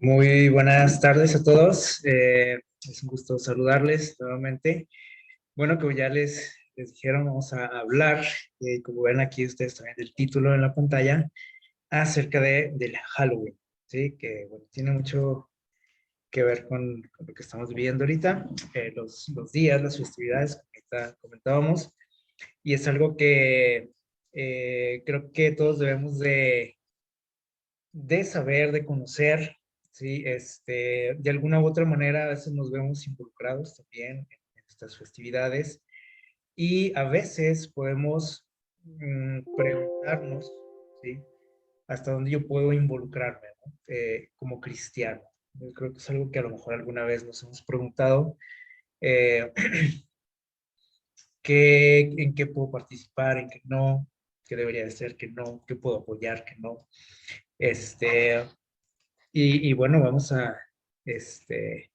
Muy buenas tardes a todos. Es un gusto saludarles nuevamente. Bueno, como ya les dijeron, vamos a hablar, como ven aquí ustedes también del título en la pantalla, acerca del Halloween, ¿sí? Que bueno, tiene mucho que ver con lo que estamos viviendo ahorita, los días, las festividades, como ahorita comentábamos, y es algo que creo que todos debemos de saber, de conocer, ¿sí? De alguna u otra manera a veces nos vemos involucrados también en estas festividades y a veces podemos preguntarnos, ¿sí? Hasta dónde yo puedo involucrarme, ¿no? Como cristiano. Yo creo que es algo que a lo mejor alguna vez nos hemos preguntado, eh, en qué puedo participar, en qué no, qué debería de ser, qué no, qué puedo apoyar, qué no. Este, y bueno, vamos este,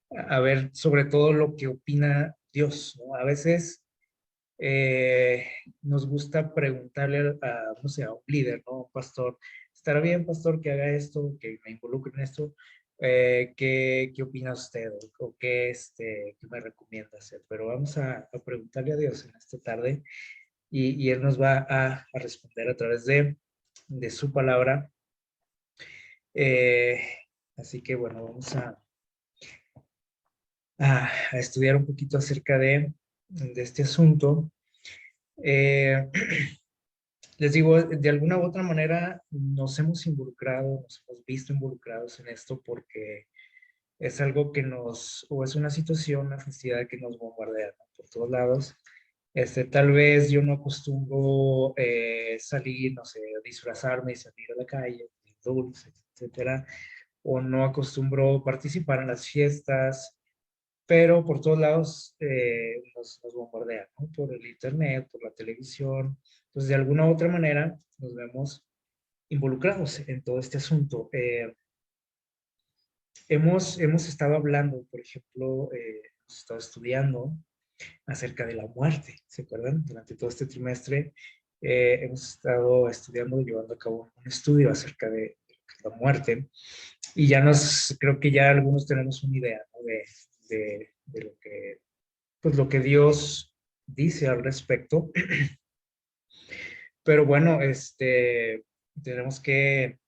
a ver sobre todo lo que opina Dios, ¿no? A veces eh, nos gusta preguntarle no sé, a un líder, ¿no? Un pastor, ¿estará bien, pastor, que haga esto, que me involucre en esto? ¿Qué opina usted o qué me recomienda hacer? Pero vamos a preguntarle a Dios en esta tarde y Él nos va a responder a través de su palabra. Eh, Así que bueno, vamos a estudiar un poquito acerca de este asunto. Eh, Les digo, de alguna u otra manera nos hemos involucrado, nos hemos visto involucrados en esto porque es algo o es una situación, una festividad que nos bombardea, ¿no? Por todos lados. Tal vez yo no acostumbro salir, no sé, disfrazarme y salir a la calle, dulces, etcétera, o no acostumbro participar en las fiestas, pero por todos lados nos bombardean, ¿no? Por el internet, por la televisión. Entonces, de alguna u otra manera, nos vemos involucrados en todo este asunto. Hemos estado hablando, por ejemplo, hemos estado estudiando acerca de la muerte, ¿se acuerdan? Durante todo este trimestre hemos estado estudiando, llevando a cabo un estudio acerca de la muerte y creo que ya algunos tenemos una idea, ¿no? De lo que pues lo que Dios dice al respecto. Pero bueno, tenemos que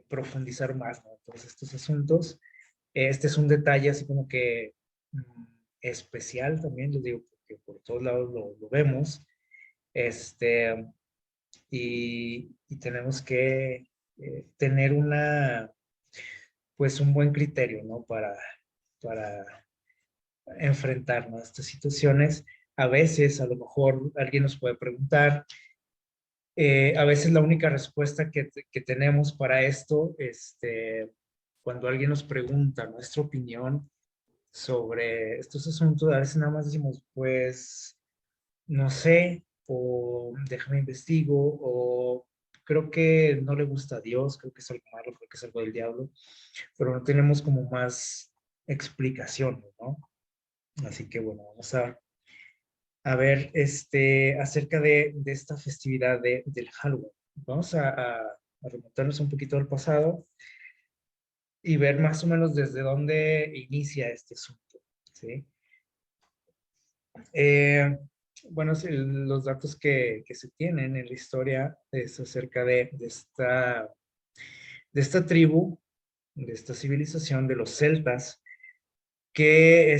profundizar más, ¿no? Todos estos asuntos. Este es un detalle así como que especial también, les digo, porque por todos lados lo vemos. Este, y tenemos que tener pues un buen criterio, ¿no? Para enfrentarnos a estas situaciones. A veces, a lo mejor, alguien nos puede preguntar, a veces la única respuesta que tenemos para esto, cuando alguien nos pregunta nuestra opinión sobre estos asuntos, a veces nada más decimos, pues, no sé, o déjame investigo, o creo que no le gusta a Dios, creo que es algo malo, creo que es algo del diablo, pero no tenemos como más explicación, ¿no? Así que bueno, vamos a ver acerca de esta festividad del Halloween. Vamos a remontarnos un poquito al pasado y ver más o menos desde dónde inicia este asunto, ¿sí? Eh, bueno, sí, los datos que se tienen en la historia es acerca de esta tribu, de esta civilización de los celtas, que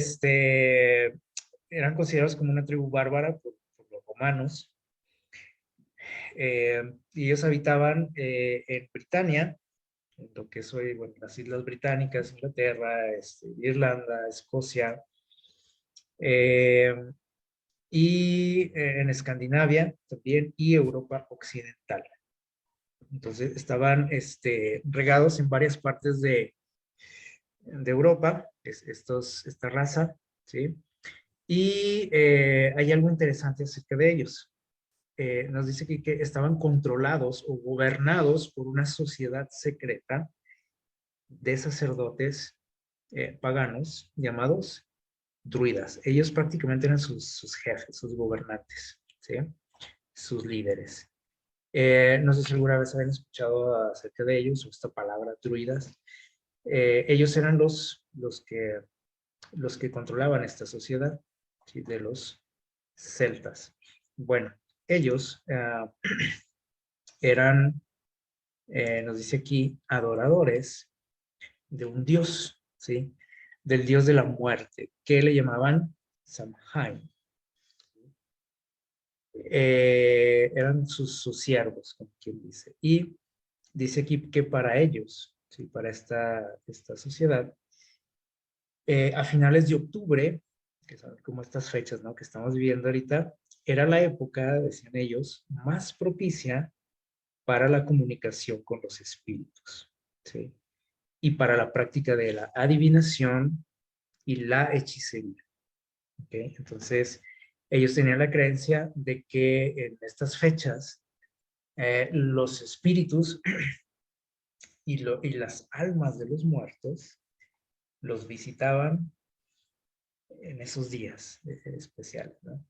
eran considerados como una tribu bárbara por los romanos. Y ellos habitaban en Britania, en lo que es hoy, bueno, las Islas Británicas, Inglaterra, Irlanda, Escocia, eh, y en Escandinavia también, y Europa Occidental. Entonces estaban regados en varias partes de Europa, esta raza, ¿sí? Y hay algo interesante acerca de ellos. Nos dice que estaban controlados o gobernados por una sociedad secreta de sacerdotes paganos llamados druidas. Ellos prácticamente eran sus jefes, sus gobernantes, ¿sí? Sus líderes. No sé si alguna vez habían escuchado acerca de ellos o esta palabra druidas. Ellos eran los que controlaban esta sociedad, ¿sí? De los celtas. Bueno, ellos eran, nos dice aquí, adoradores de un dios, ¿sí? Del dios de la muerte, que le llamaban Samhain. Eran sus siervos, como quien dice. Y dice aquí que para ellos, ¿sí? Para esta sociedad, a finales de octubre, que son como estas fechas, ¿no? Que estamos viviendo ahorita, era la época, decían ellos, más propicia para la comunicación con los espíritus, ¿sí? Y para la práctica de la adivinación y la hechicería, ¿ok? Entonces, ellos tenían la creencia de que en estas fechas los espíritus y las almas de los muertos los visitaban en esos días especiales, ¿no?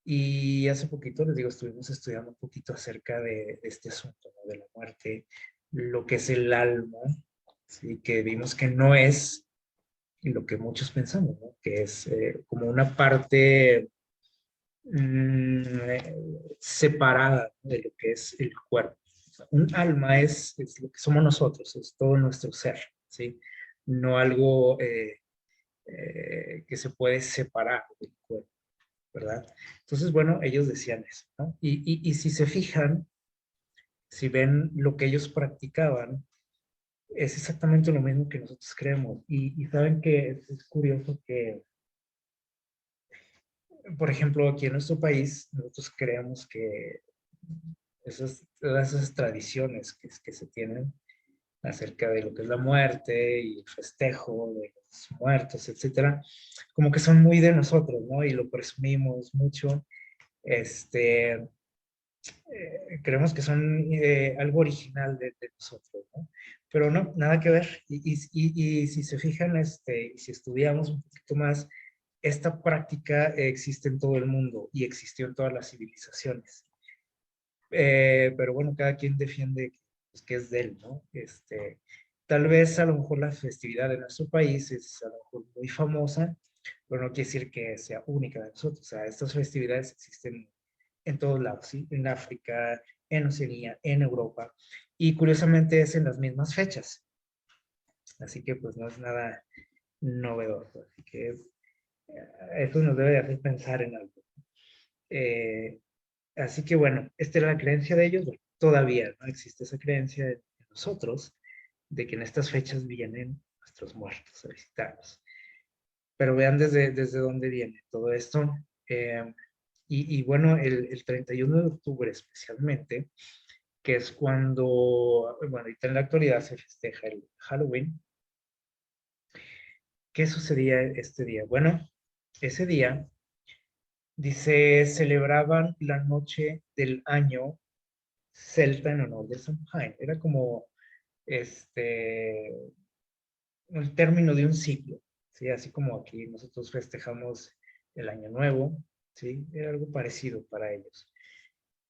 Y hace poquito, les digo, estuvimos estudiando un poquito acerca de este asunto, ¿no? De la muerte, lo que es el alma, ¿sí? Que vimos que no es lo que muchos pensamos, ¿no? Que es como una parte separada de lo que es el cuerpo. O sea, un alma es lo que somos nosotros, es todo nuestro ser, ¿sí? No algo que se puede separar del cuerpo, ¿verdad? Entonces, bueno, ellos decían eso, ¿no? Y si se fijan, si ven lo que ellos practicaban, es exactamente lo mismo que nosotros creemos. Y saben que es curioso que, por ejemplo, aquí en nuestro país, nosotros creemos que todas esas tradiciones que se tienen acerca de lo que es la muerte y el festejo de los muertos, etcétera, como que son muy de nosotros, ¿no? Y lo presumimos mucho. Este, creemos que son algo original de nosotros, ¿no? Pero no, nada que ver. Y si se fijan, y si estudiamos un poquito más, esta práctica existe en todo el mundo y existió en todas las civilizaciones. Pero bueno, cada quien defiende pues, que es de él, ¿no? Tal vez a lo mejor la festividad de nuestro país es a lo mejor muy famosa, pero no quiere decir que sea única de nosotros. O sea, estas festividades existen en todos lados, ¿sí? En África, en Oceanía, en Europa, y curiosamente es en las mismas fechas. Así que pues no es nada novedoso. Así que eso nos debe hacer pensar en algo. Eh, Así que bueno, esta era la creencia de ellos. Bueno, todavía no existe esa creencia de nosotros, de que en estas fechas vienen nuestros muertos a visitarnos. Pero vean desde dónde viene todo esto. Y bueno, el 31 de octubre especialmente, que es cuando, bueno, ahorita en la actualidad se festeja el Halloween. ¿Qué sucedía este día? Bueno, ese día, dice, celebraban la noche del año celta en honor de Samhain. Era como el término de un ciclo, ¿sí? Así como aquí nosotros festejamos el Año Nuevo, ¿sí? Era algo parecido para ellos.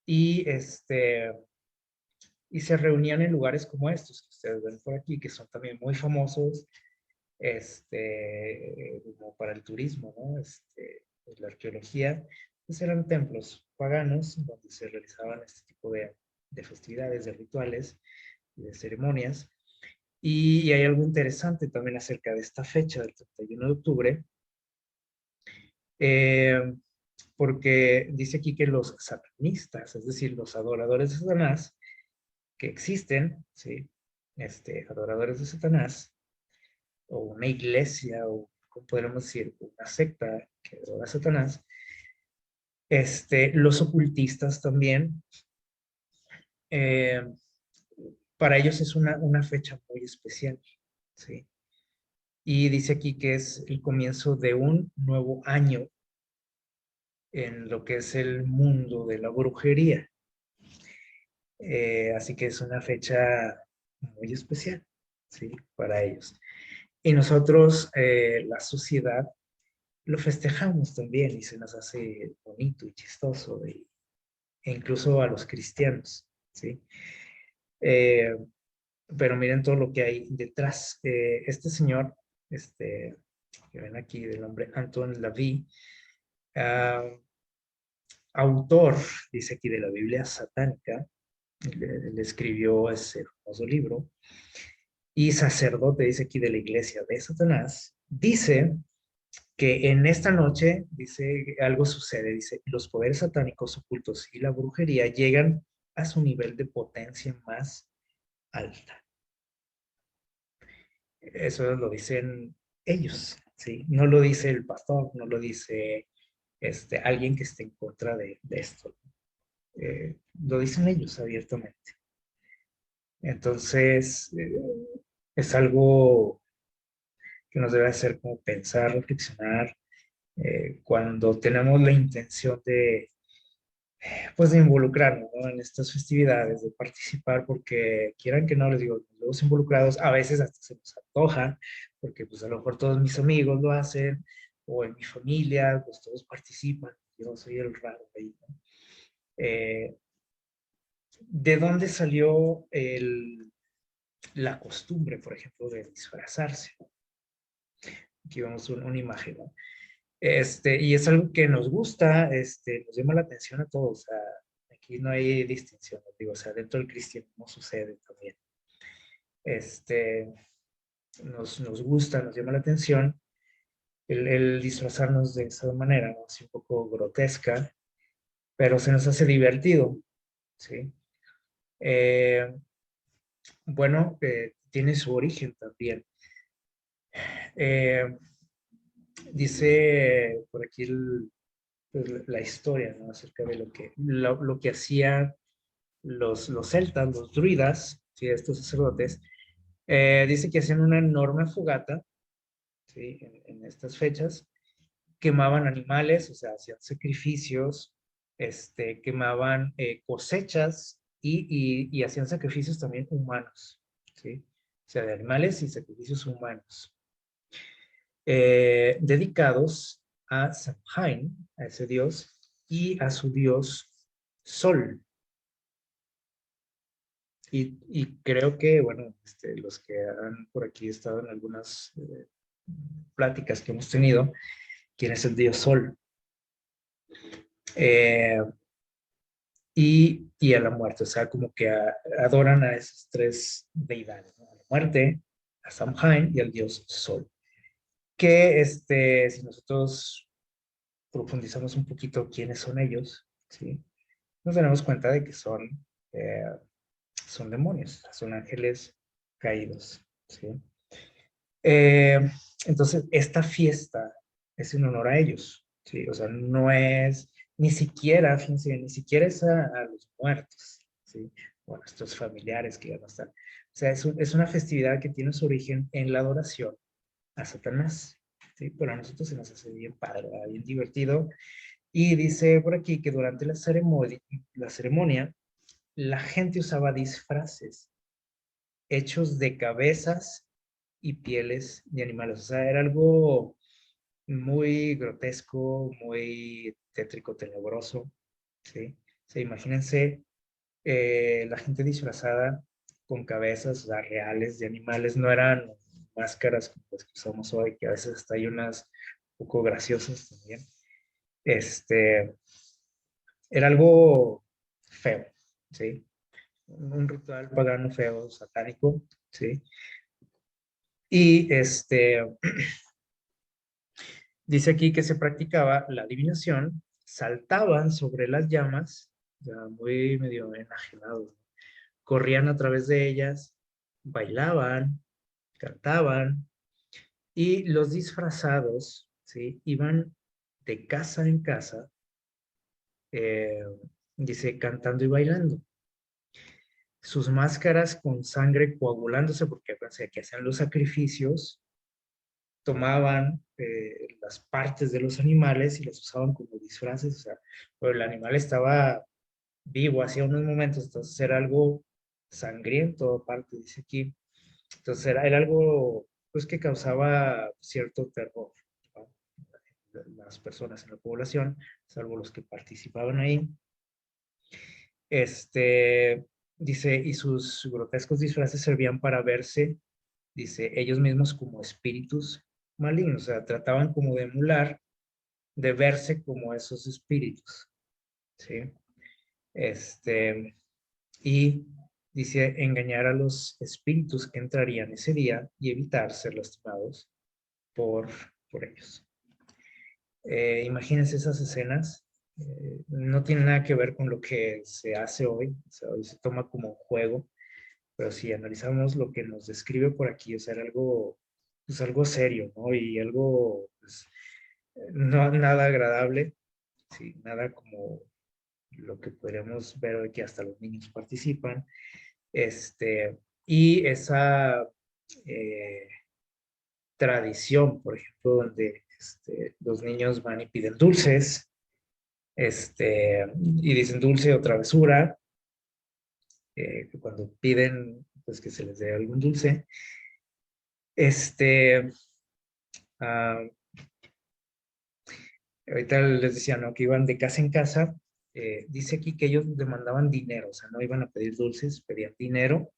Y, y se reunían en lugares como estos que ustedes ven por aquí, que son también muy famosos, como para el turismo, ¿no? La arqueología, pues eran templos paganos donde se realizaban este tipo de festividades, de rituales, de ceremonias. Y hay algo interesante también acerca de esta fecha del 31 de octubre, eh, porque dice aquí que los satanistas, es decir, los adoradores de Satanás, que existen, ¿sí? Adoradores de Satanás, o una iglesia, o como podríamos decir, una secta que adora a Satanás, los ocultistas también, eh, para ellos es una fecha muy especial, ¿sí? Y dice aquí que es el comienzo de un nuevo año en lo que es el mundo de la brujería. Así que es una fecha muy especial, ¿sí? Para ellos. Y nosotros, la sociedad, lo festejamos también y se nos hace bonito y chistoso, e incluso a los cristianos, ¿sí? pero miren todo lo que hay detrás. Este señor, que ven aquí, del nombre Antoine Lavie, ah, autor, dice aquí, de la Biblia satánica, él escribió ese famoso libro, y sacerdote, dice aquí, de la iglesia de Satanás, dice que en esta noche, dice, algo sucede, dice, los poderes satánicos ocultos y la brujería llegan a su nivel de potencia más alta. Eso lo dicen ellos, ¿sí? No lo dice el pastor, no lo dice alguien que esté en contra de esto. Lo dicen ellos abiertamente. Entonces, es algo que nos debe hacer como pensar, reflexionar, cuando tenemos la intención de, pues, de involucrarnos, ¿no? En estas festividades, de participar, porque quieran que no, les digo, los involucrados a veces hasta se nos antoja, porque pues a lo mejor todos mis amigos lo hacen, o en mi familia, pues todos participan, yo soy el raro ahí, ¿no? Eh, ¿De dónde salió la costumbre, por ejemplo, de disfrazarse? Aquí vemos una imagen, ¿no? Y es algo que nos gusta, nos llama la atención a todos, o sea, aquí no hay distinción, digo, o sea, dentro del cristianismo sucede también. Este, nos gusta, nos llama la atención el disfrazarnos de esa manera, ¿no? Así un poco grotesca, pero se nos hace divertido, ¿sí? Eh, bueno, tiene su origen también. Eh, dice por aquí pues, la historia, ¿no? Acerca de lo que hacían los celtas, los druidas, ¿sí? Estos sacerdotes, dice que hacían una enorme fogata, ¿sí? En estas fechas, quemaban animales, o sea, hacían sacrificios, quemaban cosechas y hacían sacrificios también humanos, ¿sí? O sea, de animales y sacrificios humanos, dedicados a Samhain, a ese dios, y a su dios Sol. Y creo que, bueno, los que han por aquí estado en algunas pláticas que hemos tenido, quién es el dios Sol, eh, y a la muerte, o sea, como que adoran a esas tres deidades, ¿no? A la muerte, a Samhain y al dios Sol. Que si nosotros profundizamos un poquito quiénes son ellos, ¿sí? Nos damos cuenta de que eh, son demonios, son ángeles caídos, ¿sí? Eh, entonces, esta fiesta es en honor a ellos, ¿sí? O sea, no es ni siquiera, fíjense, ni siquiera es a los muertos, ¿sí? O a nuestros familiares que ya no están. O sea, es una festividad que tiene su origen en la adoración a Satanás, ¿sí? Pero a nosotros se nos hace bien padre, ¿verdad? Bien divertido. Y dice por aquí que durante la ceremonia, la gente usaba disfraces hechos de cabezas y pieles de animales. O sea, era algo muy grotesco, muy tétrico, tenebroso, ¿sí? O sea, imagínense la gente disfrazada con cabezas, o sea, reales de animales, no eran máscaras como las que usamos hoy, que a veces hasta hay unas un poco graciosas también. Este, Era algo feo, ¿sí? Un ritual pagano feo, satánico, ¿sí? Y dice aquí que se practicaba la adivinación, saltaban sobre las llamas, ya muy medio enajenados, ¿no? Corrían a través de ellas, bailaban, cantaban, y los disfrazados, ¿sí? Iban de casa en casa, eh, dice, cantando y bailando. Sus máscaras con sangre coagulándose, porque pensé que hacían los sacrificios, tomaban las partes de los animales y las usaban como disfraces, o sea, pero el animal estaba vivo hacía unos momentos, entonces era algo sangriento, aparte, dice aquí. Entonces era algo, pues, que causaba cierto terror, ¿no? Las personas en la población, salvo los que participaban ahí. Este, dice, y sus grotescos disfraces servían para verse, dice, ellos mismos como espíritus malignos, o sea, trataban como de emular, de verse como esos espíritus, ¿sí? Y dice, engañar a los espíritus que entrarían ese día y evitar ser lastimados por, por ellos. Imagínense esas escenas. No tiene nada que ver con lo que se hace hoy. O sea, hoy se toma como un juego, pero si analizamos lo que nos describe por aquí, o sea, era algo, pues algo serio, ¿no? Y algo, pues, no nada agradable, sí, nada como lo que podríamos ver hoy que hasta los niños participan. Y esa eh, tradición, por ejemplo, donde los niños van y piden dulces, y dicen dulce o travesura, cuando piden pues que se les dé algún dulce. este, ah, Ahorita les decía, ¿no? Que iban de casa en casa. Dice aquí que ellos demandaban dinero, o sea, no iban a pedir dulces, pedían dinero,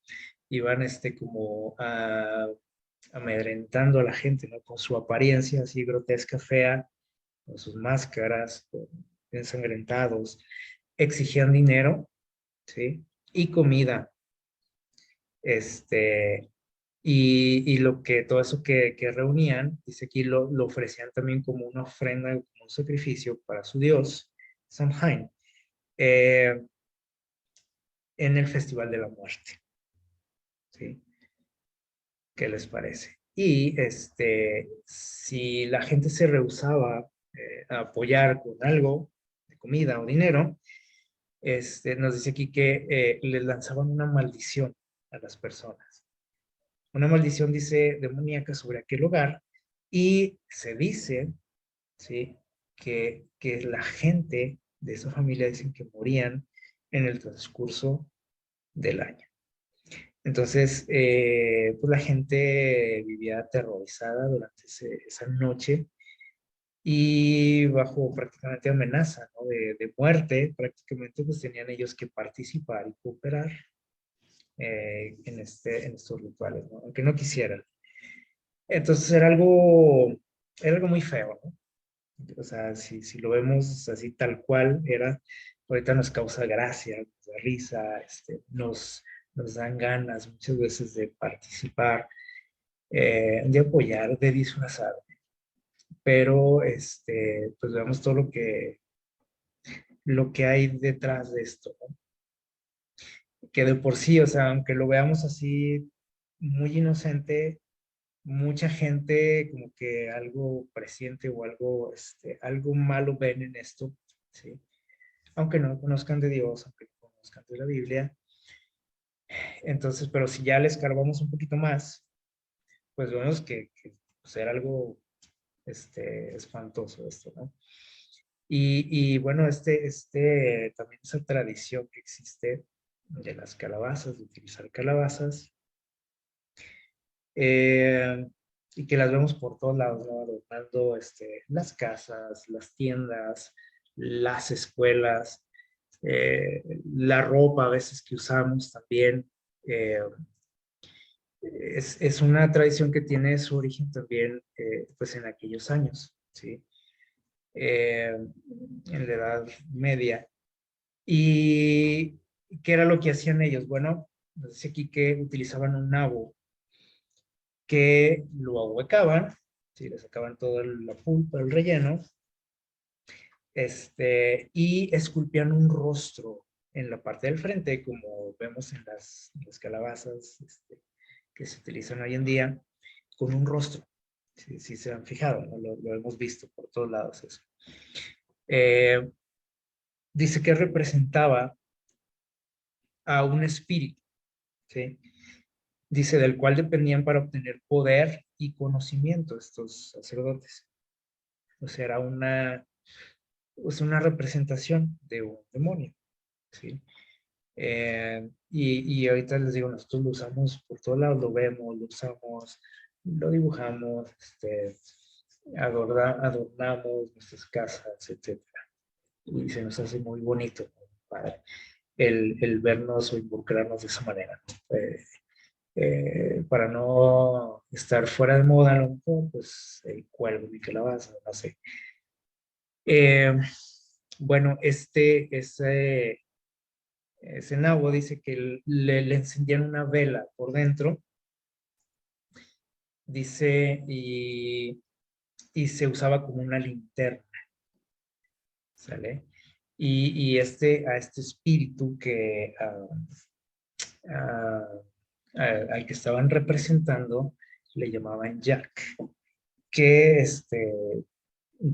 iban como amedrentando a la gente, ¿no? Con su apariencia así grotesca, fea, con sus máscaras, ensangrentados, exigían dinero, ¿sí? Y comida, este, y lo que, todo eso que reunían, dice aquí, lo ofrecían también como una ofrenda, como un sacrificio para su dios, Samhain, eh, en el Festival de la Muerte, ¿sí? ¿Qué les parece? Y si la gente se rehusaba a apoyar con algo, de comida o dinero, nos dice aquí que les lanzaban una maldición a las personas. Una maldición, dice, demoníaca sobre aquel hogar, y se dice, ¿sí? Que la gente de esa familia dicen que morían en el transcurso del año. Entonces, pues la gente vivía aterrorizada durante esa noche y bajo prácticamente amenaza, ¿no? de muerte, prácticamente pues tenían ellos que participar y cooperar en estos rituales, ¿no? Aunque no quisieran. Entonces era algo muy feo, ¿no? O sea, si lo vemos así tal cual era, ahorita nos causa gracia, nos da risa, nos dan ganas muchas veces de participar, de apoyar, de disfrazar, pero pues vemos todo lo que hay detrás de esto, ¿no? Que de por sí, o sea, aunque lo veamos así muy inocente, mucha gente como que algo presiente o algo malo ven en esto, ¿sí? Aunque no conozcan de Dios, aunque no conozcan de la Biblia. Entonces, pero si ya les escarbamos un poquito más, pues vemos que pues, era algo espantoso esto, ¿no? Y bueno, también esa tradición que existe de las calabazas, de utilizar calabazas, eh, y que las vemos por todos lados, ¿no? Adornando las casas, las tiendas, las escuelas, la ropa a veces que usamos también. eh, es una tradición que tiene su origen también pues en aquellos años, ¿sí? En la Edad Media. ¿Y qué era lo que hacían ellos? Bueno, nos dice aquí que utilizaban un nabo que lo ahuecaban, ¿sí? Le sacaban toda la pulpa, el relleno, y esculpían un rostro en la parte del frente, como vemos en las calabazas que se utilizan hoy en día, con un rostro. Si se han fijado, ¿no? Lo hemos visto por todos lados eso. Eh, Dice que representaba a un espíritu, ¿sí? Dice, del cual dependían para obtener poder y conocimiento estos sacerdotes. O sea, era una representación de un demonio, ¿sí? Y ahorita les digo, nosotros lo usamos por todos lados, lo vemos, lo usamos, lo dibujamos, adornamos nuestras casas, etcétera. Y se nos hace muy bonito, ¿no? Padre. el vernos o involucrarnos de esa manera, ¿no? Para no estar fuera de moda, a lo mejor, pues el cuervo y calabaza, no sé. Eh, bueno, ese nabo dice que le encendían una vela por dentro, dice, y se usaba como una linterna, ¿sale? A este espíritu ah, al que estaban representando le llamaban Jack, que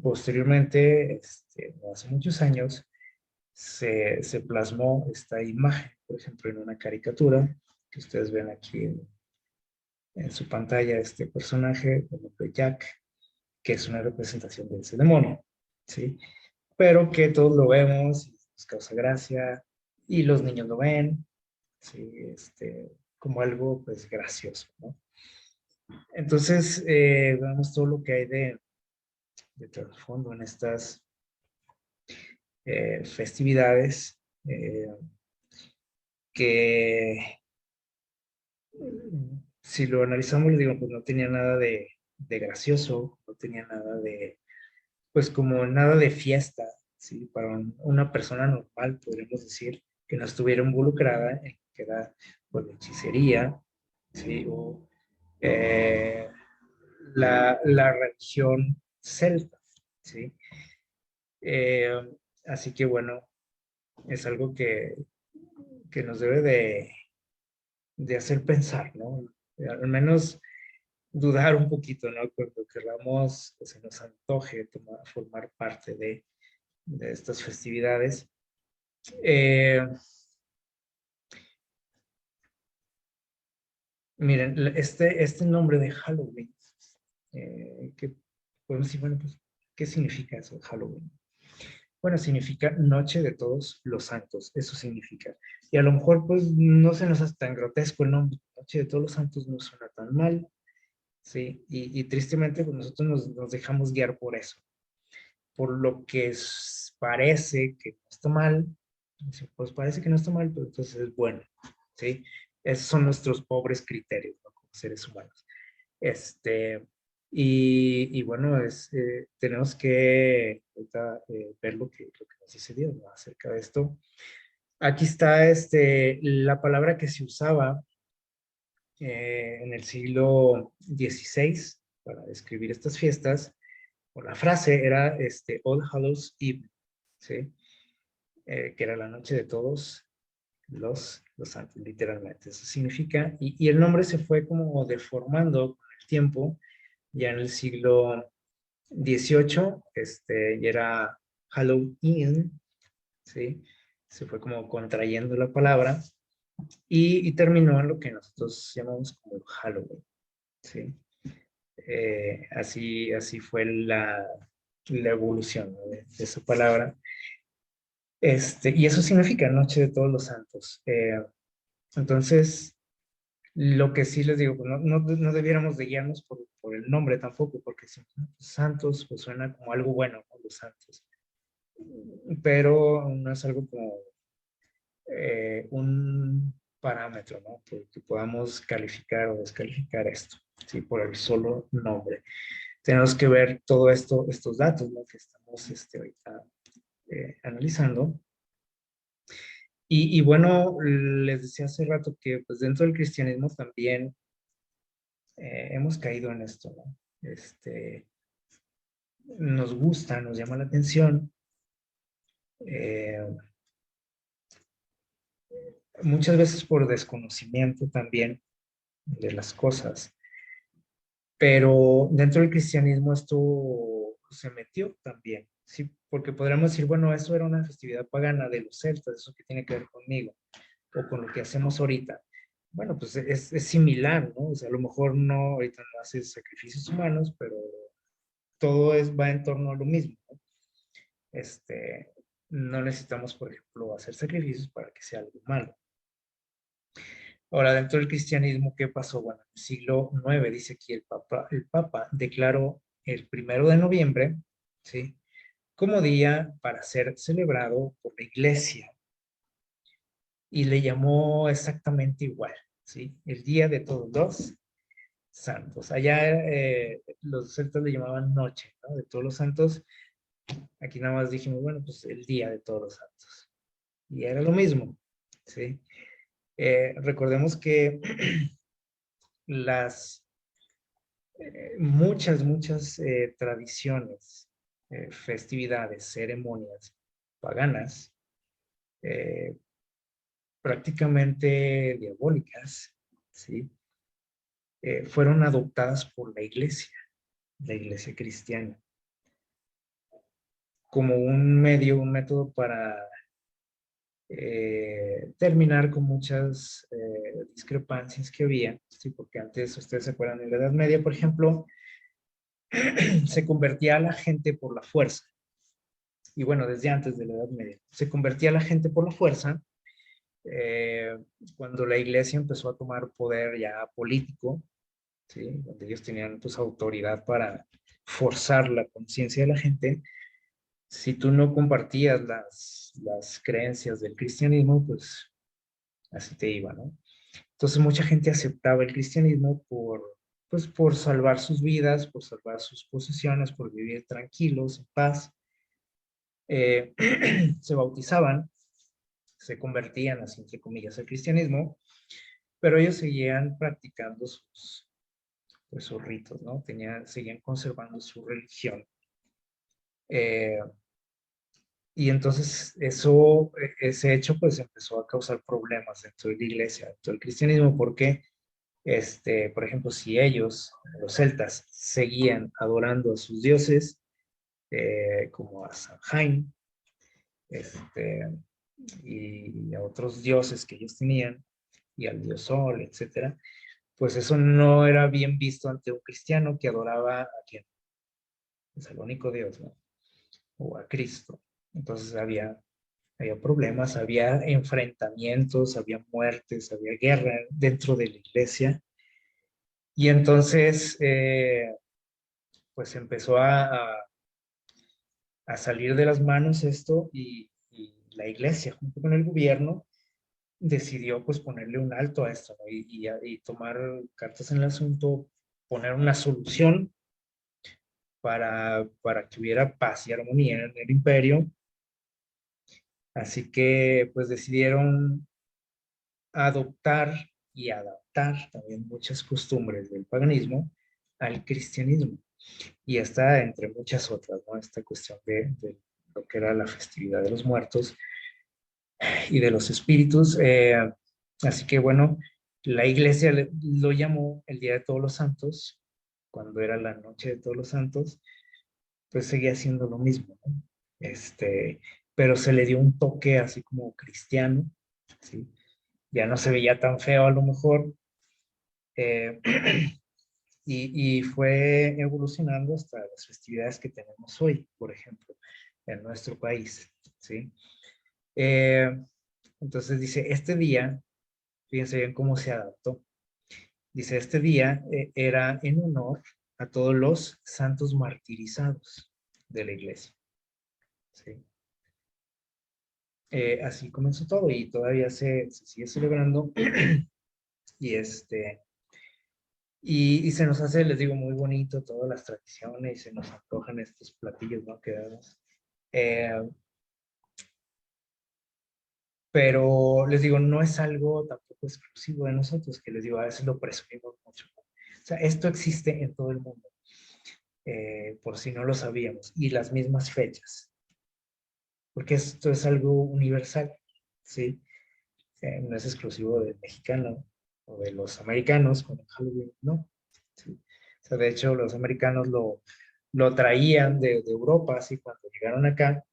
posteriormente, hace muchos años, se plasmó esta imagen, por ejemplo, en una caricatura que ustedes ven aquí en su pantalla, este personaje, el nombre Jack, que es una representación de ese demonio, ¿sí? Pero que todos lo vemos y nos causa gracia, y los niños lo ven, ¿sí? Como algo, pues, gracioso, ¿no? Entonces, vemos todo lo que hay de trasfondo en estas festividades que, si lo analizamos, le digo, pues no tenía nada de gracioso, no tenía nada de, pues como nada de fiesta, ¿sí? Para una persona normal, podríamos decir, que no estuviera involucrada en que era, pues, la hechicería, ¿sí? O eh, la religión celta, ¿sí? Eh, Así que bueno, es algo que nos debe de hacer pensar, ¿no? Al menos dudar un poquito, ¿no? Cuando queramos, que se nos antoje formar parte de estas festividades. Eh, Miren, este nombre de Halloween, que podemos decir, bueno, pues, ¿qué significa eso, Halloween? Bueno, significa Noche de Todos los Santos, eso significa. Y a lo mejor, pues, no se nos hace tan grotesco el nombre, Noche de Todos los Santos no suena tan mal, ¿sí? Y tristemente, pues, nosotros nos dejamos guiar por eso, por lo que parece que no está mal, pues parece que no está mal, pero entonces es bueno, ¿sí? Esos son nuestros pobres criterios, ¿no? Como seres humanos. Este, y bueno, tenemos que ahorita, ver lo que nos dice Dios, ¿no? Acerca de esto. Aquí está la palabra que se usaba en el siglo XVI para describir estas fiestas, o la frase era All Hallows Eve, ¿sí? Que era la noche de todos los santos, literalmente. Eso significa, y el nombre se fue como deformando con el tiempo, ya en el siglo XVIII, ya era Halloween, ¿sí? Se fue como contrayendo la palabra y terminó en lo que nosotros llamamos como Halloween, ¿sí? Así fue la evolución, ¿no? de esa palabra. Y eso significa Noche de Todos los Santos. Entonces, lo que sí les digo, pues no debiéramos de guiarnos por el nombre tampoco, porque si santos, pues suena como algo bueno, ¿no? Los santos. Pero no es algo como un parámetro, ¿no? Que podamos calificar o descalificar esto, ¿sí? Por el solo nombre. Tenemos que ver todo esto, estos datos, ¿no? Que estamos ahorita analizando. Y bueno, les decía hace rato que pues dentro del cristianismo también hemos caído en esto, ¿no? Nos gusta, nos llama la atención, eh, muchas veces por desconocimiento también de las cosas, pero dentro del cristianismo esto se metió también, ¿sí? Porque podríamos decir, bueno, eso era una festividad pagana de los celtas, eso que tiene que ver conmigo, o con lo que hacemos ahorita. Bueno, pues es similar, ¿no? O sea, a lo mejor no, ahorita no haces sacrificios humanos, pero todo va en torno a lo mismo, ¿no? No necesitamos, por ejemplo, hacer sacrificios para que sea algo malo. Ahora, dentro del cristianismo, ¿qué pasó? Bueno, en el siglo IX, dice aquí el Papa declaró el 1 de noviembre, ¿sí? Como día para ser celebrado por la Iglesia. y le llamó exactamente igual, ¿sí? El Día de Todos los Santos. Allá los celtas le llamaban noche, ¿no? De Todos los Santos. Aquí nada más dijimos, bueno, pues el Día de Todos los Santos. Y era lo mismo, ¿sí? Recordemos que las muchas tradiciones, festividades, ceremonias paganas, eh, prácticamente diabólicas, ¿sí? Fueron adoptadas por la iglesia cristiana, como un medio, un método para terminar con muchas discrepancias que había, ¿sí? Porque antes, ustedes se acuerdan, en la Edad Media, por ejemplo, se convertía a la gente por la fuerza. Y bueno, desde antes de la Edad Media, se convertía a la gente por la fuerza eh, cuando la iglesia empezó a tomar poder ya político, ¿sí? Donde ellos tenían pues autoridad para forzar la conciencia de la gente. Si tú no compartías las creencias del cristianismo, pues así te iba, ¿no? Entonces mucha gente aceptaba el cristianismo pues, por salvar sus vidas, por salvar sus posesiones, por vivir tranquilos, en paz. Se bautizaban, se convertían, así entre comillas, al cristianismo, pero ellos seguían practicando pues, sus ritos, ¿no? Seguían conservando su religión. Eh, y entonces ese hecho pues empezó a causar problemas dentro de la iglesia, dentro del cristianismo, porque por ejemplo, si ellos, los celtas, seguían adorando a sus dioses, como a Samhain, este, y a otros dioses que ellos tenían, y al dios Sol, etcétera, pues eso no era bien visto ante un cristiano que adoraba a quien, es el único Dios, ¿no? O a Cristo. Entonces había problemas, había enfrentamientos, había muertes, había guerra dentro de la iglesia. Y entonces, pues empezó a salir de las manos esto y la iglesia, junto con el gobierno, decidió pues ponerle un alto a esto, ¿no? Y tomar cartas en el asunto, poner una solución para que hubiera paz y armonía en el imperio. Así que pues decidieron adoptar y adaptar también muchas costumbres del paganismo al cristianismo. Y está entre muchas otras, ¿no? Esta cuestión de lo que era la festividad de los muertos y de los espíritus. Así que bueno, la iglesia lo llamó el Día de Todos los Santos, cuando era la Noche de Todos los Santos, pues seguía siendo lo mismo, ¿no? Pero se le dio un toque así como cristiano, ¿sí? Ya no se veía tan feo a lo mejor, eh, y fue evolucionando hasta las festividades que tenemos hoy, por ejemplo, en nuestro país, ¿sí? Eh, entonces dice, este día, fíjense bien cómo se adaptó. Dice, este día era en honor a todos los santos martirizados de la iglesia, ¿sí? Así comenzó todo y todavía se sigue celebrando y y se nos hace, les digo, muy bonito todas las tradiciones y se nos antojan estos platillos, ¿no? Que damos. Eh, pero les digo, no es algo tampoco exclusivo de nosotros, que les digo, a veces lo presumimos mucho. O sea, esto existe en todo el mundo, por si no lo sabíamos, y las mismas fechas, porque esto es algo universal, ¿sí? No es exclusivo del mexicano o de los americanos con el Halloween, no. ¿Sí? O sea, de hecho, los americanos lo traían de Europa, así cuando llegaron acá,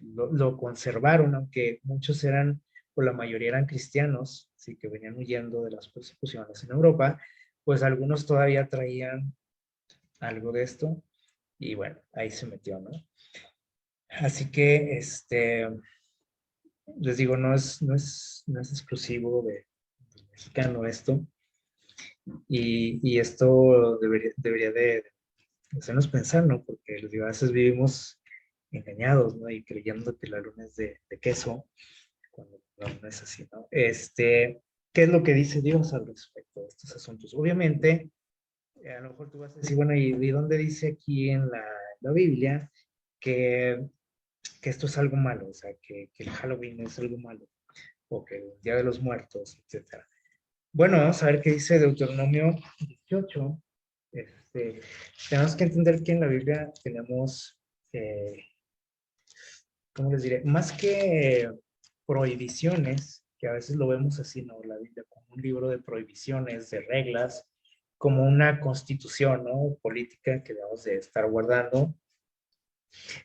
lo conservaron, aunque muchos eran, o la mayoría eran cristianos, sí, que venían huyendo de las persecuciones en Europa, pues algunos todavía traían algo de esto, y bueno, ahí se metió, ¿no? Así que, les digo, no es exclusivo del mexicano esto, y esto debería de hacernos pensar, ¿no? Porque les digo, a veces vivimos engañados, ¿no? Y creyendo que la luna es de queso, cuando no es así, ¿no? ¿Qué es lo que dice Dios al respecto de estos asuntos? Obviamente, a lo mejor tú vas a decir, bueno, ¿y dónde dice aquí en la Biblia que, que esto es algo malo? O sea, que el Halloween es algo malo, o que el Día de los Muertos, etcétera. Bueno, vamos a ver qué dice Deuteronomio 18. Tenemos que entender que en la Biblia tenemos, ¿cómo les diré? Más que prohibiciones, que a veces lo vemos así, ¿no? La Biblia como un libro de prohibiciones, de reglas, como una constitución, ¿no? Política que debemos de estar guardando.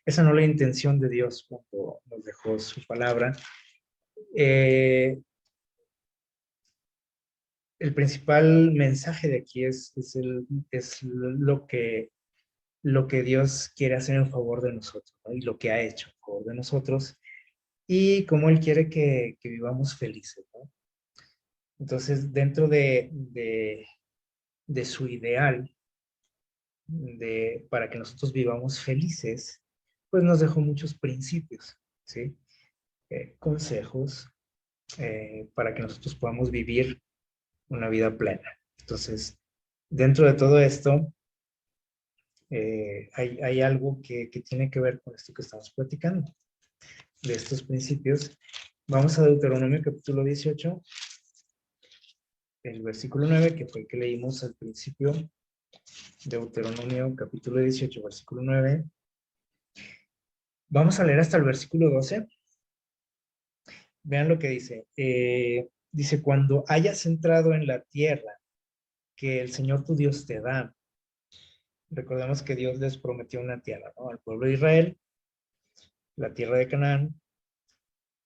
Esa no es la intención de Dios cuando nos dejó su palabra. Eh, el principal mensaje de aquí es lo que Dios quiere hacer en favor de nosotros, ¿no? Y lo que ha hecho en favor de nosotros y cómo Él quiere que vivamos felices, ¿no? Entonces, dentro de su ideal para que nosotros vivamos felices, pues nos dejó muchos principios, ¿sí? Consejos para que nosotros podamos vivir una vida plena. Entonces, dentro de todo esto, hay algo que tiene que ver con esto que estamos platicando, de estos principios. Vamos a Deuteronomio capítulo 18, el versículo 9, que fue el que leímos al principio. Deuteronomio capítulo 18, versículo 9. Vamos a leer hasta el versículo 12. Vean lo que dice. Dice, cuando hayas entrado en la tierra que el Señor tu Dios te da. Recordemos que Dios les prometió una tierra, ¿no? Al pueblo de Israel, la tierra de Canaán.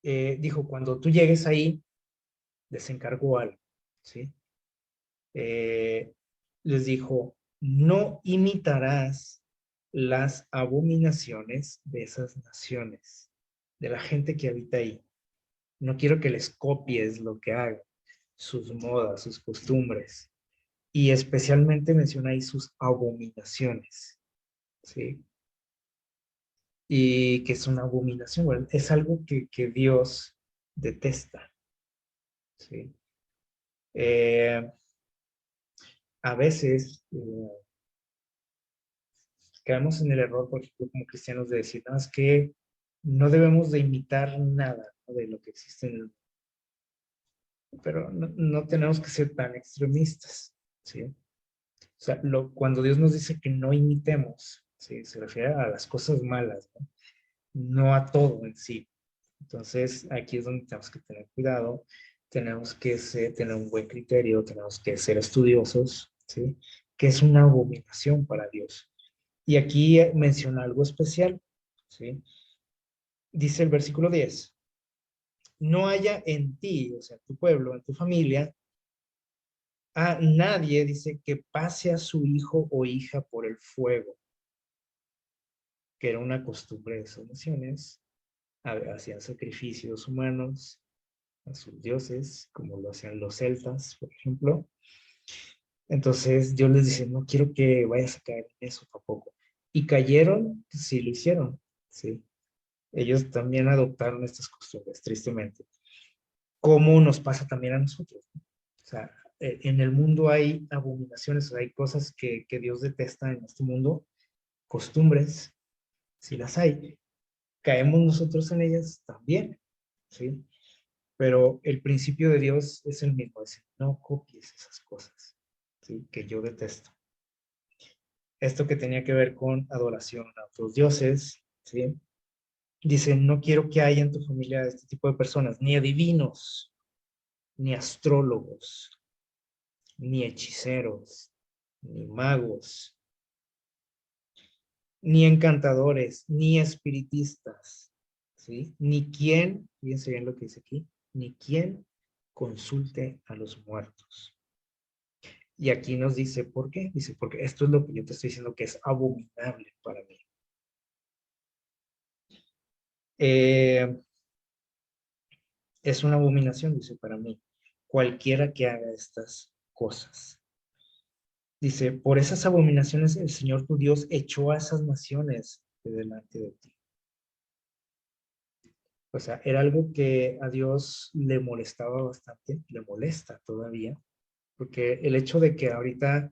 Dijo, cuando tú llegues ahí, les encargó algo, ¿sí? Les dijo, no imitarás las abominaciones de esas naciones, de la gente que habita ahí. No quiero que les copies lo que hagan, sus modas, sus costumbres. Y especialmente menciona ahí sus abominaciones, ¿sí? Y que es una abominación, bueno, es algo que Dios detesta, ¿sí? Eh, a veces caemos en el error, por ejemplo, como cristianos, de decir, no, es que no debemos de imitar nada, ¿no? De lo que existe en el mundo, pero no tenemos que ser tan extremistas, ¿sí? O sea, cuando Dios nos dice que no imitemos, ¿sí? Se refiere a las cosas malas, ¿no? No a todo en sí. Entonces, aquí es donde tenemos que tener cuidado, tenemos que tener un buen criterio, tenemos que ser estudiosos, ¿sí? Que es una abominación para Dios. Y aquí menciona algo especial, ¿sí? Dice el versículo 10, no haya en ti, o sea, en tu pueblo, en tu familia, a nadie, dice, que pase a su hijo o hija por el fuego, que era una costumbre de esas naciones, hacían sacrificios humanos a sus dioses, como lo hacían los celtas, por ejemplo. Entonces Dios les dice, no quiero que vayas a caer en eso tampoco. Y cayeron, sí lo hicieron, ¿sí? Ellos también adoptaron estas costumbres, tristemente. Como nos pasa también a nosotros, ¿no? O sea, en el mundo hay abominaciones, hay cosas que Dios detesta en este mundo, costumbres, si las hay. Caemos nosotros en ellas también, ¿sí? Pero el principio de Dios es el mismo, es no copies esas cosas, ¿sí? Que yo detesto. Esto que tenía que ver con adoración a otros dioses, ¿sí? Dice, no quiero que haya en tu familia este tipo de personas, ni adivinos, ni astrólogos, ni hechiceros, ni magos, ni encantadores, ni espiritistas, ¿sí? Ni quien, fíjense bien lo que dice aquí, ni quien consulte a los muertos. Y aquí nos dice, ¿por qué? Dice, porque esto es lo que yo te estoy diciendo que es abominable para mí. Eh, es una abominación, dice, para mí, cualquiera que haga estas cosas. Dice, por esas abominaciones el Señor tu Dios echó a esas naciones de delante de ti. O sea, era algo que a Dios le molestaba bastante, le molesta todavía, porque el hecho de que ahorita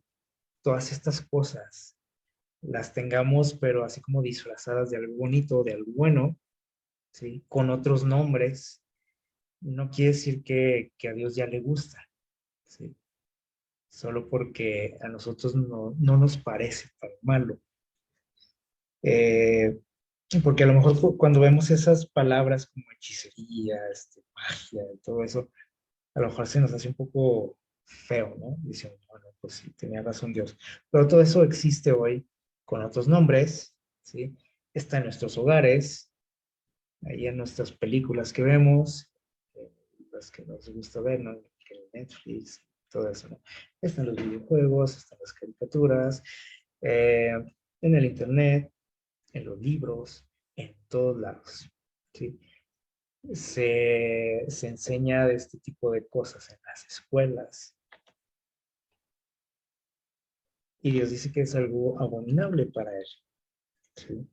todas estas cosas las tengamos, pero así como disfrazadas de algo bonito, de algo bueno, ¿sí? Con otros nombres, no quiere decir que a Dios ya le gusta, ¿sí? Solo porque a nosotros no nos parece tan malo. Eh, Porque a lo mejor cuando vemos esas palabras como hechicería, magia y todo eso, a lo mejor se nos hace un poco feo, ¿no? Dicen, bueno, pues sí, tenía razón Dios. Pero todo eso existe hoy con otros nombres, ¿sí? Está en nuestros hogares, ahí en nuestras películas que vemos, las que nos gusta ver, ¿no? Que Netflix, todo eso, ¿no? Están los videojuegos, están las caricaturas, eh, en el internet, en los libros, en todos lados, ¿sí? Se enseña de este tipo de cosas en las escuelas. Y Dios dice que es algo abominable para él, ¿sí?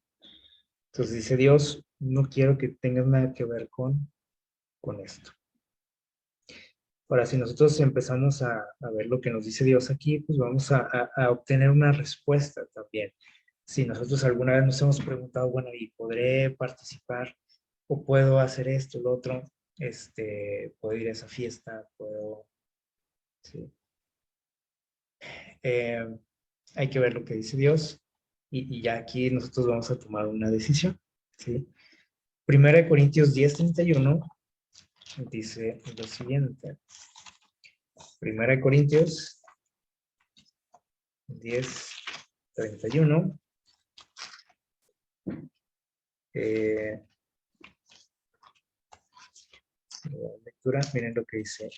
Entonces dice Dios, no quiero que tengas nada que ver con esto. Ahora, si nosotros empezamos a ver lo que nos dice Dios aquí, pues vamos a obtener una respuesta también. Si nosotros alguna vez nos hemos preguntado, bueno, ¿y podré participar? ¿O puedo hacer esto, lo otro? ¿Puedo ir a esa fiesta? ¿Puedo? Sí. Eh, Hay que ver lo que dice Dios y ya aquí nosotros vamos a tomar una decisión, ¿sí? Primera de Corintios 10:31 dice lo siguiente. Primera de Corintios 10:31. Eh, Lectura, miren lo que dice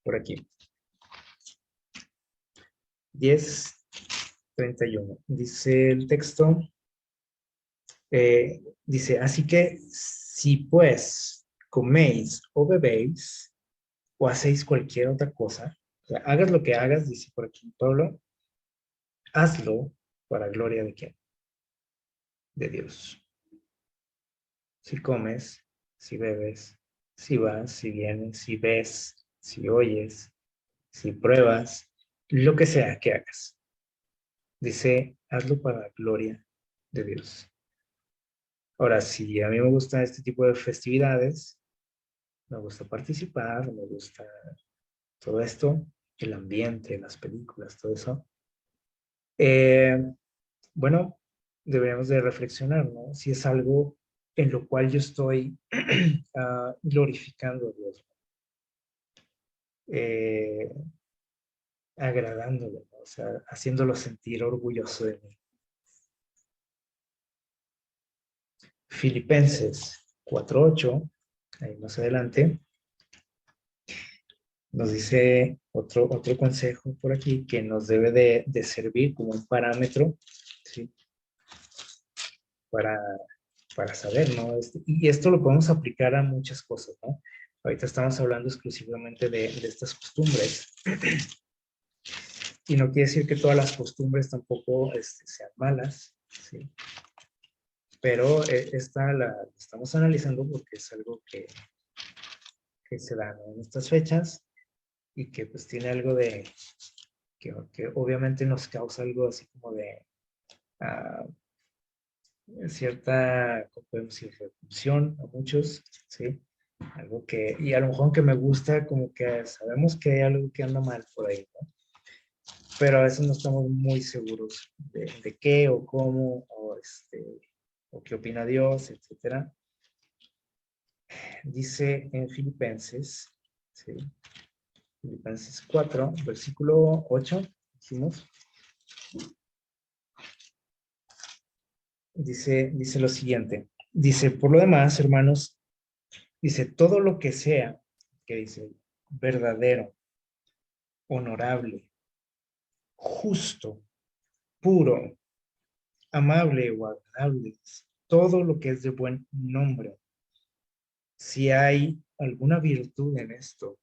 por aquí. 10:31. Dice el texto, dice, así que si pues coméis o bebéis o hacéis cualquier otra cosa, o sea, hagas lo que hagas, dice por aquí Pablo, hazlo para gloria de quién? De Dios. Si comes, si bebes, si vas, si vienes, si ves, si oyes, si pruebas, lo que sea que hagas. Dice, hazlo para la gloria de Dios. Ahora, si a mí me gusta este tipo de festividades, me gusta participar, me gusta todo esto, el ambiente, las películas, todo eso. Eh, bueno, deberíamos de reflexionar, ¿no? Si es algo en lo cual yo estoy glorificando a Dios, eh, agradándole, ¿no? O sea, haciéndolo sentir orgulloso de mí. Filipenses 4:8, ahí más adelante, nos dice otro consejo por aquí que nos debe de servir como un parámetro, ¿sí? Para, para saber, ¿no? Y esto lo podemos aplicar a muchas cosas, ¿no? Ahorita estamos hablando exclusivamente de estas costumbres. Y no quiere decir que todas las costumbres tampoco sean malas, ¿sí? Pero esta la estamos analizando porque es algo que se da, ¿no? En estas fechas y que pues tiene algo de, que obviamente nos causa algo así como de cierta, ¿cómo podemos decir? Repulsión a muchos, ¿sí? Algo que, y a lo mejor que me gusta, como que sabemos que hay algo que anda mal por ahí, ¿no? Pero a veces no estamos muy seguros de qué o cómo o qué opina Dios, etcétera. Dice en Filipenses, ¿sí? Filipenses 4, versículo 8, dijimos, dice lo siguiente, dice, por lo demás, hermanos, dice, todo lo que sea, que dice, verdadero, honorable, justo, puro, amable o agradable, todo lo que es de buen nombre. Si hay alguna virtud en esto,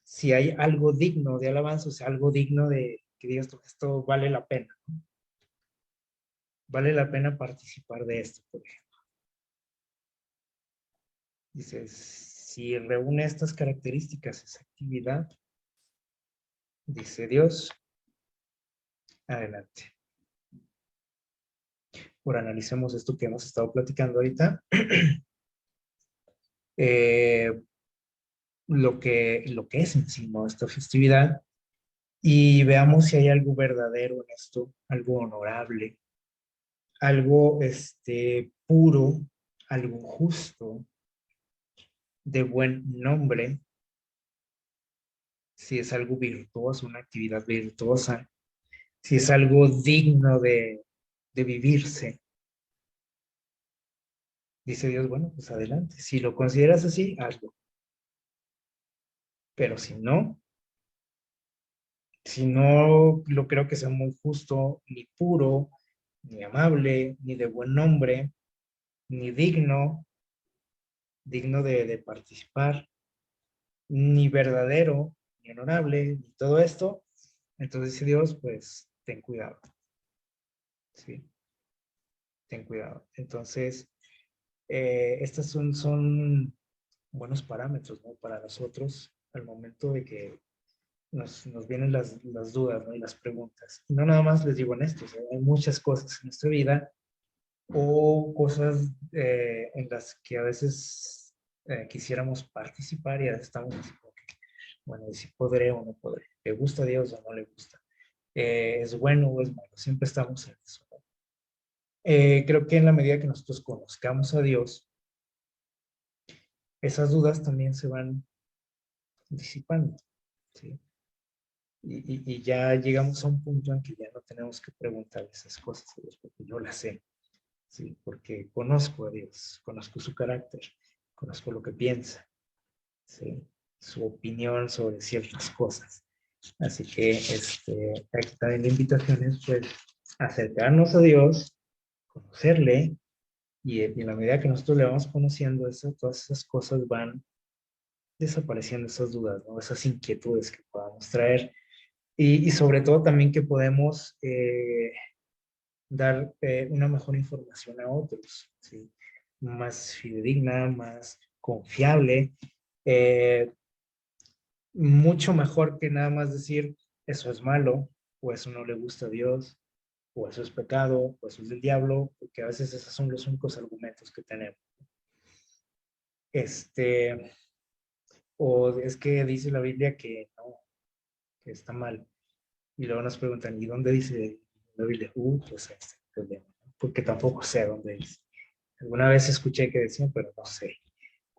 si hay algo digno de alabanza, o sea, algo digno de que digas tú, esto vale la pena, ¿no? Vale la pena participar de esto, por ejemplo. Dice, si reúne estas características, esa actividad, dice Dios, adelante. Ahora analicemos esto que hemos estado platicando ahorita. Lo que es en sí, ¿no? Esta festividad, y veamos si hay algo verdadero en esto, algo honorable, algo puro, algo justo, de buen nombre, si es algo virtuoso, una actividad virtuosa, si es algo digno de vivirse. Dice Dios, bueno, pues adelante. Si lo consideras así, hazlo. Pero si no lo creo que sea muy justo, ni puro, ni amable, ni de buen nombre, ni digno de participar, ni verdadero, ni honorable, ni todo esto, entonces dice Dios, pues ten cuidado, ¿sí? Ten cuidado. Entonces, estos son buenos parámetros, ¿no? Para nosotros al momento de que nos vienen las dudas, ¿no? Y las preguntas. Y no nada más les digo en esto, o sea, hay muchas cosas en nuestra vida o cosas en las que a veces quisiéramos participar y a veces estamos así como que, bueno, ¿y si podré o no podré? ¿Le gusta a Dios o no le gusta? ¿Es bueno o es malo? Siempre estamos en eso, ¿no? Creo que en la medida que nosotros conozcamos a Dios, esas dudas también se van disipando, ¿sí? Y ya llegamos a un punto en que ya no tenemos que preguntar esas cosas a Dios, porque yo las sé, ¿sí? Porque conozco a Dios, conozco su carácter, conozco lo que piensa, ¿sí? Su opinión sobre ciertas cosas. Así que aquí también la invitación es pues acercarnos a Dios, conocerle, y en la medida que nosotros le vamos conociendo, todas esas cosas van desapareciendo, esas dudas, ¿no? Esas inquietudes que podamos traer. Y sobre todo también que podemos dar una mejor información a otros, ¿sí? Más fidedigna, más confiable, eh, mucho mejor que nada más decir eso es malo, o eso no le gusta a Dios, o eso es pecado, o eso es del diablo, porque a veces esos son los únicos argumentos que tenemos. O es que dice la Biblia que no, que está mal. Y luego nos preguntan, ¿y dónde dice la Biblia? Pues ahí está el problema, ¿no? Porque tampoco sé dónde dice. Alguna vez escuché que decían, pero no sé.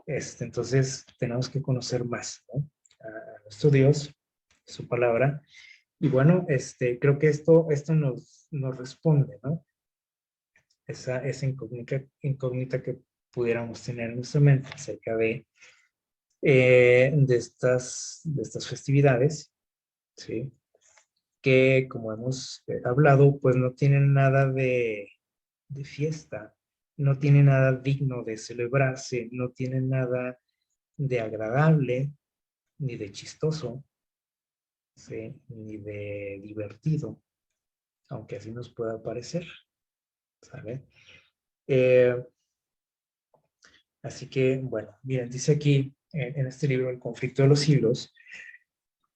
Entonces tenemos que conocer más, ¿no? A nuestro Dios, su palabra. Y bueno, creo que esto nos responde, ¿no? Esa incógnita que pudiéramos tener en nuestra mente acerca de estas festividades, ¿sí? Que como hemos hablado, pues no tienen nada de fiesta, no tienen nada digno de celebrarse, no tienen nada de agradable, ni de chistoso, ¿sí? Ni de divertido, aunque así nos pueda parecer, ¿sabe? Eh, Así que, bueno, miren, dice aquí en este libro, El conflicto de los siglos,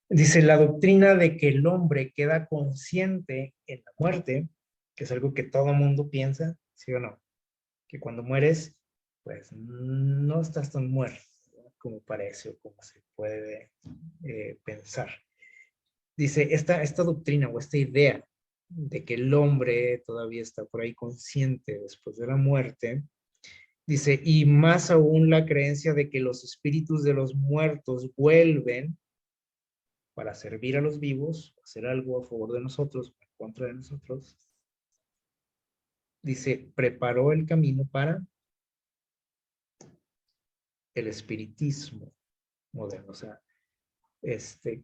dice, la doctrina de que el hombre queda consciente en la muerte, que es algo que todo mundo piensa, ¿sí o no? Que cuando mueres, pues no estás tan muerto, ¿no? Como parece o como se puede pensar. Dice, esta doctrina o esta idea de que el hombre todavía está por ahí consciente después de la muerte, dice, y más aún la creencia de que los espíritus de los muertos vuelven para servir a los vivos, hacer algo a favor de nosotros, en contra de nosotros, dice, preparó el camino para el espiritismo moderno, o sea,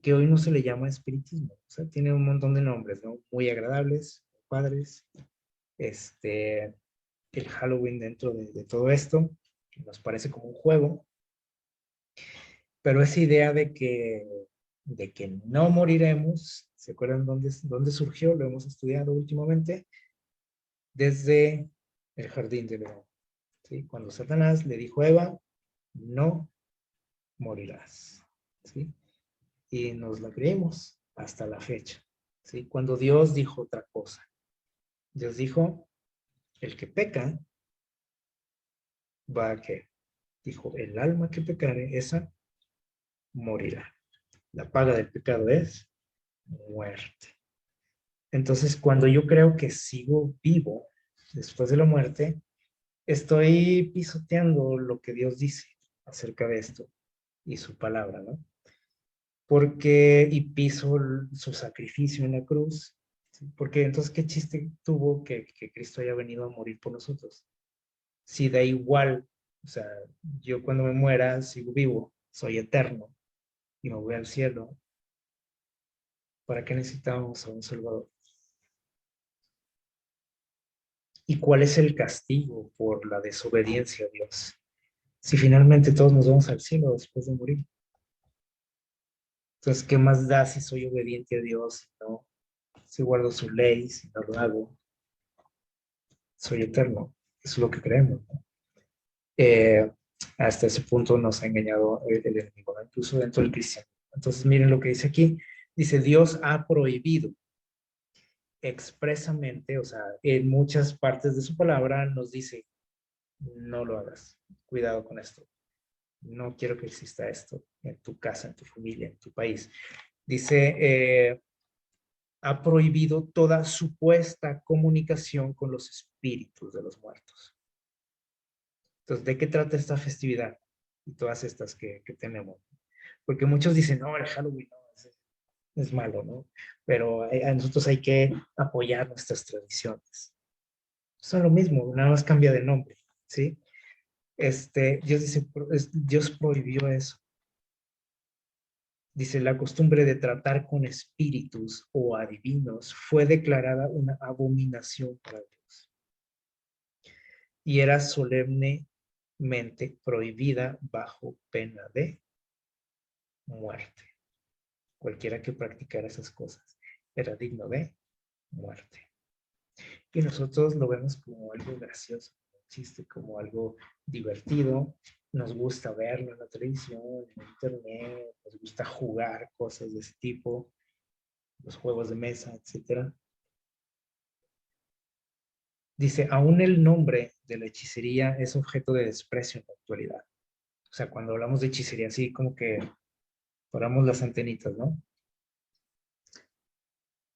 que hoy no se le llama espiritismo, o sea, tiene un montón de nombres, ¿no? Muy agradables, padres, el Halloween dentro de todo esto, que nos parece como un juego, pero esa idea de que no moriremos, ¿se acuerdan dónde surgió? Lo hemos estudiado últimamente, desde el jardín de Edén, ¿sí? Cuando Satanás le dijo a Eva, no morirás. ¿Sí? Y nos la creímos hasta la fecha. ¿Sí? Cuando Dios dijo otra cosa. Dios dijo, el que peca va a que, dijo, el alma que pecare, esa morirá. La paga del pecado es muerte. Entonces, cuando yo creo que sigo vivo después de la muerte, estoy pisoteando lo que Dios dice acerca de esto y su palabra, ¿no? Porque, y piso su sacrificio en la cruz, ¿sí? Porque entonces, ¿qué chiste tuvo que Cristo haya venido a morir por nosotros? Si da igual, o sea, yo cuando me muera sigo vivo, soy eterno y me voy al cielo, ¿para qué necesitamos a un Salvador? ¿Y cuál es el castigo por la desobediencia a Dios? Si finalmente todos nos vamos al cielo después de morir. Entonces, ¿qué más da si soy obediente a Dios, si no, si guardo su ley, si no lo hago? Soy eterno. Eso es lo que creemos, ¿no? Eh, Hasta ese punto nos ha engañado el enemigo, ¿no? Incluso dentro del cristiano. Entonces, miren lo que dice aquí. Dice, Dios ha prohibido expresamente, o sea, en muchas partes de su palabra nos dice, no lo hagas, cuidado con esto. No quiero que exista esto en tu casa, en tu familia, en tu país. Dice, ha prohibido toda supuesta comunicación con los espíritus de los muertos. Entonces, ¿de qué trata esta festividad? Y todas estas que tenemos. Porque muchos dicen, no, el Halloween no, es malo, ¿no? Pero a nosotros hay que apoyar nuestras tradiciones. Son lo mismo, nada más cambia de nombre, ¿sí? Dios dice, Dios prohibió eso. Dice, la costumbre de tratar con espíritus o adivinos fue declarada una abominación para Dios y era solemnemente prohibida bajo pena de muerte. Cualquiera que practicara esas cosas era digno de muerte. Y nosotros lo vemos como algo gracioso, como un chiste, como algo divertido. Nos gusta verlo en la televisión, en internet, nos gusta jugar cosas de ese tipo, los juegos de mesa, etcétera. Dice, aún el nombre de la hechicería es objeto de desprecio en la actualidad. O sea, cuando hablamos de hechicería, así como que paramos las antenitas, ¿no?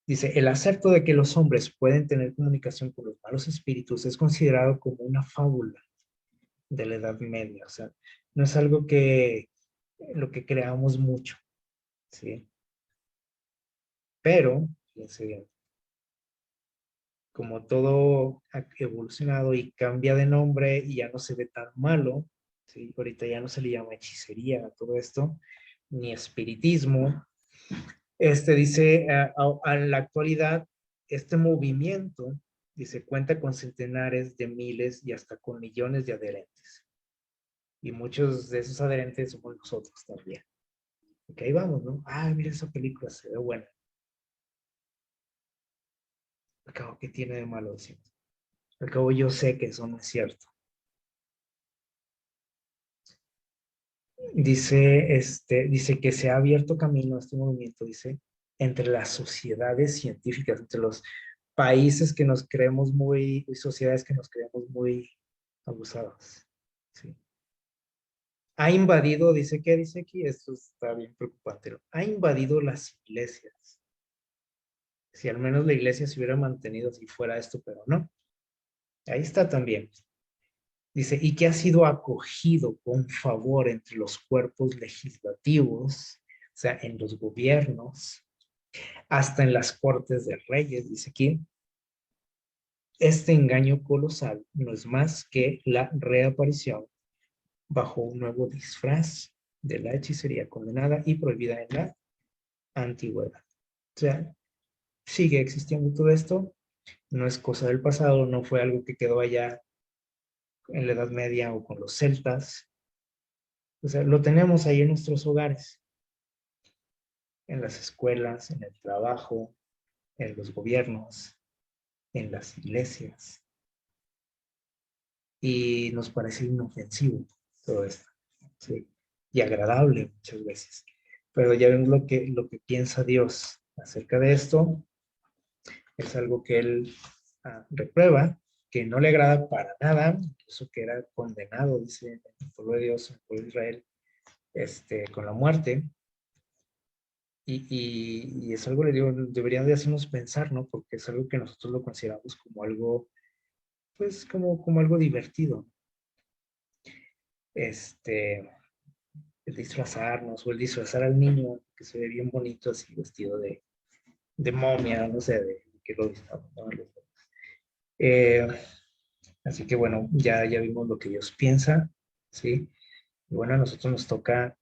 Dice, el acerto de que los hombres pueden tener comunicación con los malos espíritus es considerado como una fábula de la Edad Media. O sea, no es algo que lo que creamos mucho, ¿sí? Pero, fíjense bien, como todo ha evolucionado y cambia de nombre y ya no se ve tan malo, ¿sí? Ahorita ya no se le llama hechicería a todo esto, ni espiritismo. Dice, a la actualidad, este movimiento, dice, cuenta con centenares de miles y hasta con millones de adherentes. Y muchos de esos adherentes somos nosotros también. Porque ahí vamos, ¿no? Ah, mira esa película, se ve buena. Al cabo, ¿qué tiene de malo decir? Al cabo, yo sé que eso no es cierto. Dice que se ha abierto camino a este movimiento, dice, entre las sociedades científicas, entre los países que nos creemos muy, sociedades que nos creemos muy abusadas. ¿Sí? Ha invadido, dice, ¿qué dice aquí? Esto está bien preocupante, ¿no? Ha invadido las iglesias. Si al menos la iglesia se hubiera mantenido si fuera esto, pero no. Ahí está también. Dice, y que ha sido acogido con favor entre los cuerpos legislativos, o sea, en los gobiernos, hasta en las cortes de reyes, dice aquí. Este engaño colosal no es más que la reaparición bajo un nuevo disfraz de la hechicería condenada y prohibida en la antigüedad. O sea, sigue existiendo todo esto, no es cosa del pasado, no fue algo que quedó allá en la Edad Media o con los celtas. O sea, lo tenemos ahí en nuestros hogares, en las escuelas, en el trabajo, en los gobiernos, en las iglesias. Y nos parece inofensivo todo esto. ¿sí? Y agradable muchas veces. Pero ya vemos lo que piensa Dios acerca de esto. Es algo que Él reprueba, que no le agrada para nada, incluso que era condenado, dice el pueblo de Dios, el pueblo de Israel, con la muerte. Y es algo, le digo, deberían de hacernos pensar, ¿no? Porque es algo que nosotros lo consideramos como algo, pues, como algo divertido. El disfrazarnos o el disfrazar al niño que se ve bien bonito así vestido de momia, no sé, de que lo disfrazamos, ¿no? Eh, Así que bueno, ya vimos lo que Dios piensa, ¿sí? Y bueno, a nosotros nos toca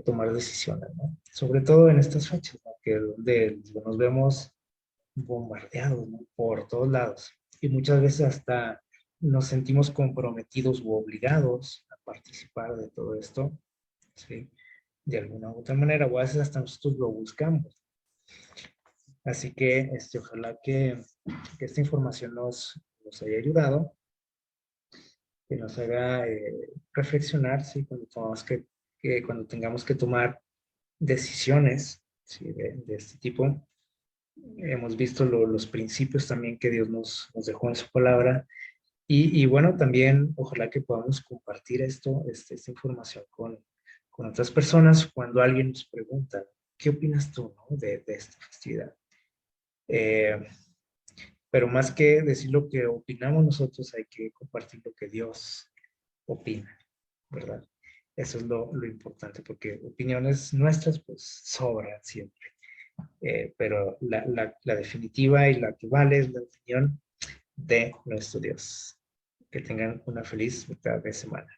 tomar decisiones, ¿no? Sobre todo en estas fechas, ¿no? Que donde nos vemos bombardeados, ¿no? Por todos lados. Y muchas veces hasta nos sentimos comprometidos u obligados a participar de todo esto, ¿sí? De alguna u otra manera, o a veces hasta nosotros lo buscamos. Así que ojalá que esta información nos haya ayudado, que nos haga reflexionar, ¿sí? Cuando tengamos que tomar decisiones, ¿sí? De este tipo. Hemos visto los principios también que Dios nos dejó en su palabra. Y bueno, también ojalá que podamos compartir esta información con otras personas cuando alguien nos pregunta, ¿qué opinas tú, no? de esta festividad? Eh, pero más que decir lo que opinamos nosotros, hay que compartir lo que Dios opina, ¿verdad? Eso es lo importante, porque opiniones nuestras, pues, sobran siempre. Pero la definitiva y la que vale es la opinión de nuestro Dios. Que tengan una feliz mitad de semana.